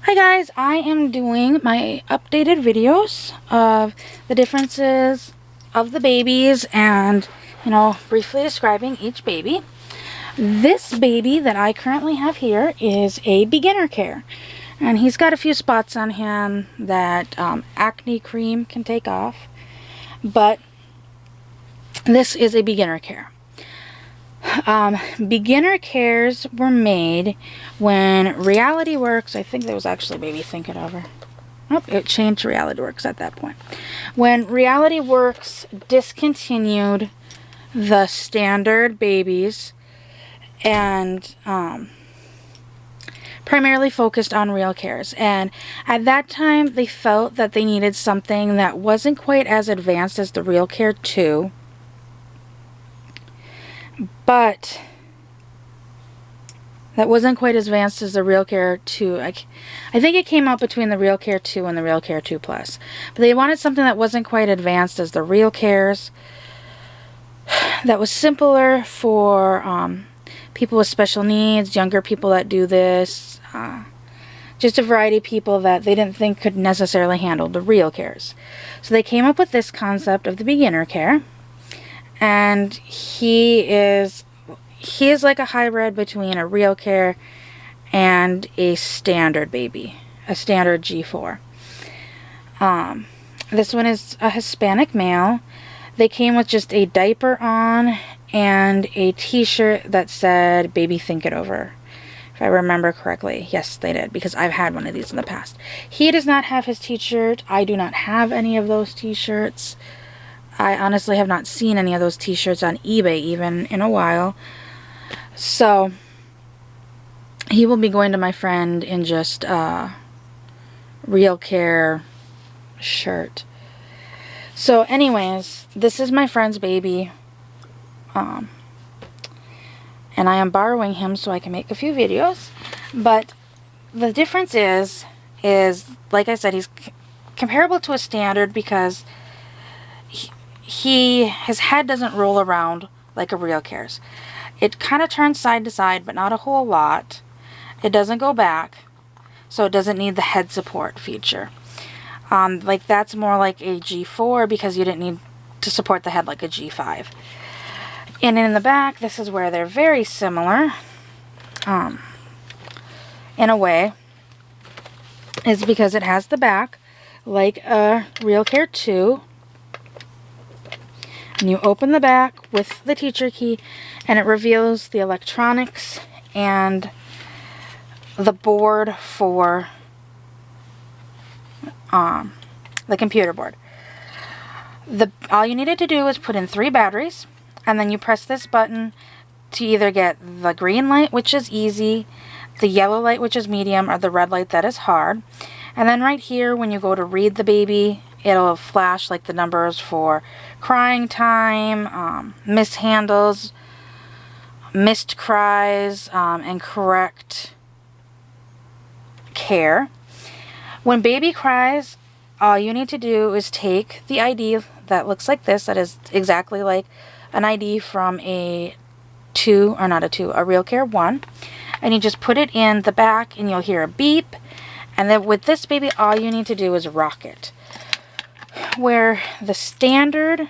Hi guys, I am doing my updated videos of the differences of the babies and, briefly describing each baby. This baby that I currently have here is a BeginnerCare, and he's got a few spots on him that acne cream can take off, but this is a BeginnerCare. BeginnerCares were made when RealityWorks, I think there was actually a baby Think It Over. Oh, it changed to RealityWorks at that point. When RealityWorks discontinued the standard babies and primarily focused on RealCares. And at that time, they felt that they needed something that wasn't quite as advanced as the RealCare 2. But that wasn't quite as advanced as the RealCare 2. I think it came out between the RealCare 2 and the RealCare 2 Plus. But they wanted something that wasn't quite advanced as the RealCares, that was simpler for people with special needs, younger people that do this, just a variety of people that they didn't think could necessarily handle the RealCares. So they came up with this concept of the BeginnerCare. And he is like a hybrid between a RealCare and a standard baby, a standard G4. This one is a Hispanic male. They came with just a diaper on and a t-shirt that said "Baby Think It Over," if I remember correctly. Yes, they did, because I've had one of these in the past. He does not have his t-shirt. I do not have any of those t-shirts. I honestly have not seen any of those t-shirts on eBay even in a while. So he will be going to my friend in just a RealCare shirt. So anyways, this is my friend's baby. And I am borrowing him so I can make a few videos. But the difference is like I said, he's comparable to a standard because his head doesn't roll around like a RealCare's. It kind of turns side to side, but not a whole lot. It doesn't go back, so it doesn't need the head support feature. Like that's more like a G4 because you didn't need to support the head like a G5. And in the back, this is where they're very similar, in a way, is because it has the back like a RealCare 2. And you open the back with the teacher key, and it reveals the electronics and the board for the computer board. All you needed to do is put in 3 batteries, and then you press this button to either get the green light, which is easy, the yellow light, which is medium, or the red light that is hard. And then right here, when you go to read the baby, it'll flash like the numbers for crying time, mishandles, missed cries, and correct care. When baby cries, all you need to do is take the ID that looks like this, that is exactly like an ID from a RealCare 1, and you just put it in the back and you'll hear a beep. And then with this baby, all you need to do is rock it. Where the standard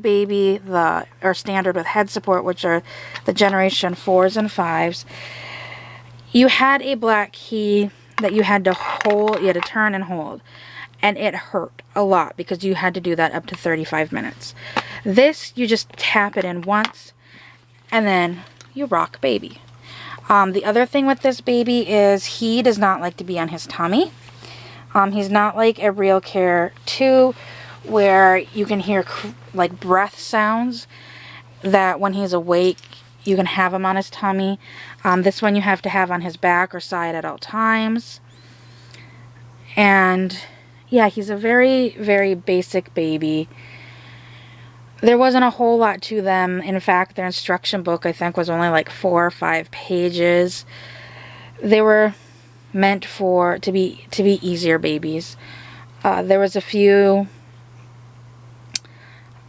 baby, or standard with head support, which are the generation 4s and 5s, you had a black key that you had to hold, you had to turn and hold, and it hurt a lot because you had to do that up to 35 minutes. This, you just tap it in once, and then you rock baby. The other thing with this baby is he does not like to be on his tummy. He's not like a RealCare 2 where you can hear like breath sounds that when he's awake you can have him on his tummy. This one you have to have on his back or side at all times. And yeah, he's a very, very basic baby. There wasn't a whole lot to them. In fact, their instruction book, I think, was only like 4 or 5 pages. They were meant to be easier babies. There was a few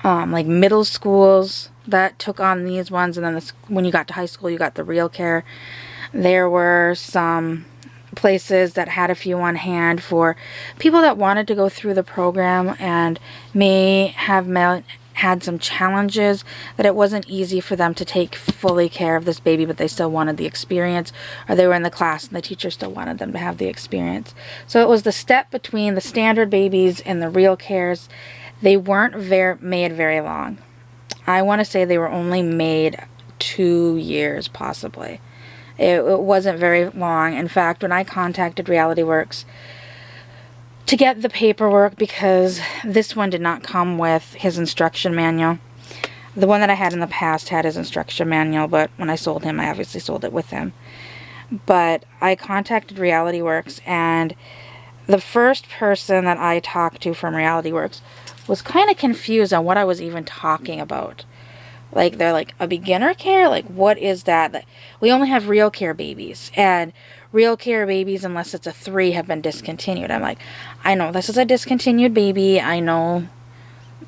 like middle schools that took on these ones, and then when you got to high school, you got the RealCare. There were some places that had a few on hand for people that wanted to go through the program and may have had some challenges, that it wasn't easy for them to take fully care of this baby, but they still wanted the experience, or they were in the class and the teacher still wanted them to have the experience. So it was the step between the standard babies and the RealCares. They weren't made very long. I want to say they were only made 2 years, possibly. It wasn't very long. In fact, when I contacted RealityWorks to get the paperwork, because this one did not come with his instruction manual. The one that I had in the past had his instruction manual, but when I sold him, I obviously sold it with him. But I contacted RealityWorks, and the first person that I talked to from RealityWorks was kind of confused on what I was even talking about. Like, they're like, a BeginnerCare? Like, what is that? We only have RealCare babies. And RealCare babies, unless it's a 3, have been discontinued. I'm like, I know this is a discontinued baby. I know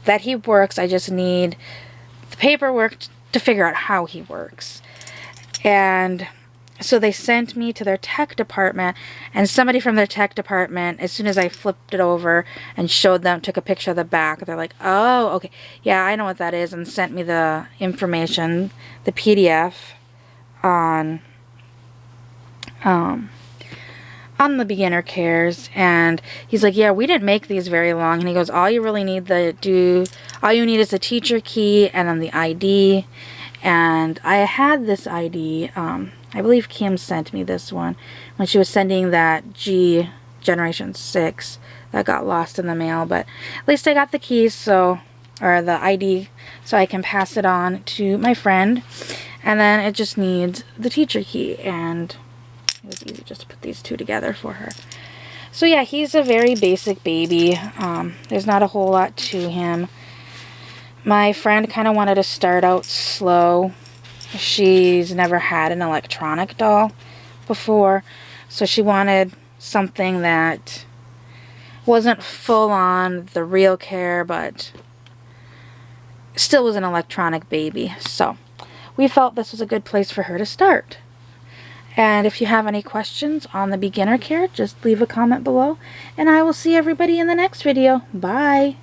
that he works. I just need the paperwork to figure out how he works. And so they sent me to their tech department, and somebody from their tech department, as soon as I flipped it over and showed them, took a picture of the back, they're like, oh, okay, yeah, I know what that is, and sent me the information, the PDF on the BeginnerCares. And he's like, yeah, we didn't make these very long. And he goes, all you really need all you need is the teacher key and then the ID. And I had this ID, I believe Kim sent me this one when she was sending that G Generation 6 that got lost in the mail. But at least I got the keys, or the ID, so I can pass it on to my friend. And then it just needs the teacher key, and it was easy just to put these two together for her. So yeah, he's a very basic baby. There's not a whole lot to him. My friend kind of wanted to start out slow. She's never had an electronic doll before, so she wanted something that wasn't full on the RealCare, but still was an electronic baby. So we felt this was a good place for her to start. And if you have any questions on the BeginnerCare, just leave a comment below, and I will see everybody in the next video. Bye!